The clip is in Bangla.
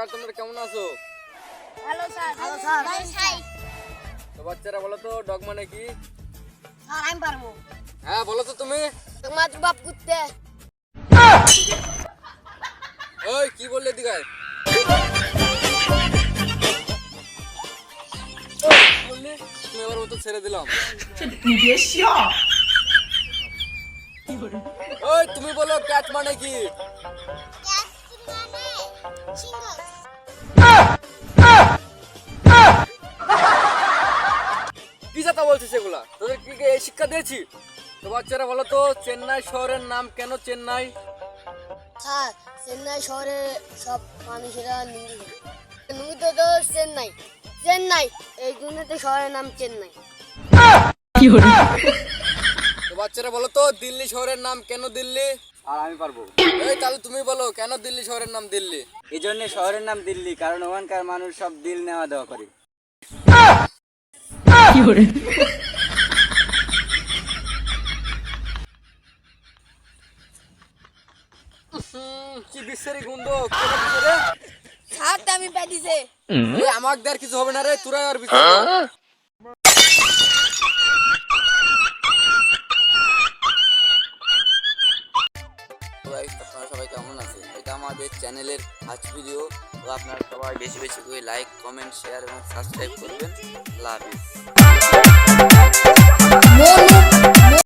স্যার তোমরা কেমন আছো? Hello sir. Hello sir. Hi তো বাচ্চারা বলো তো ডগ মানে কি? স্যার আমি পারবো। হ্যাঁ বলো তো তুমি। তোমার বাপ কুত্তে। ওই কি বললে দিগাই? বললি তুমি এবার মতো ছেড়ে দিলাম। ওই তুমি বলো ক্যাট মানে কি? কি কথা বলছিস সেগুলা? তোদের কি এই শিক্ষা দিয়েছি? তো বাচ্চারা বলো তো চেন্নাই শহরের নাম কেন চেন্নাই? স্যার চেন্নাই শহরে সব মানুষেরা নুঙ্গি তো চেন্নাই চেন্নাই এই জন্যতে শহরের নাম চেন্নাই। তো বাচ্চারা বলো তো দিল্লি শহরের নাম কেন দিল্লি? আর আমি পারবো। এই তাহলে তুমি বলো কেন দিল্লি শহরের নাম দিল্লি? এই জন্য শহরের নাম দিল্লি, কারণ ওখানকার মানুষ সব দিল নেওয়া দেওয়া করে। কি বিশ্বেরই গন্ধ কেন দিছে রে? স্যার আমি পেয়েছে। এই আমাক দেয়ার কিছু হবে না রে, তোরা আর বিচার কর। আপনারা সবাই কেমন আছেন? এটা আমাদের চ্যানেলের ফার্স্ট ভিডিও। তো আপনারা সবাই বেশি বেশি করে লাইক কমেন্ট শেয়ার এবং সাবস্ক্রাইব করবেন। Love you.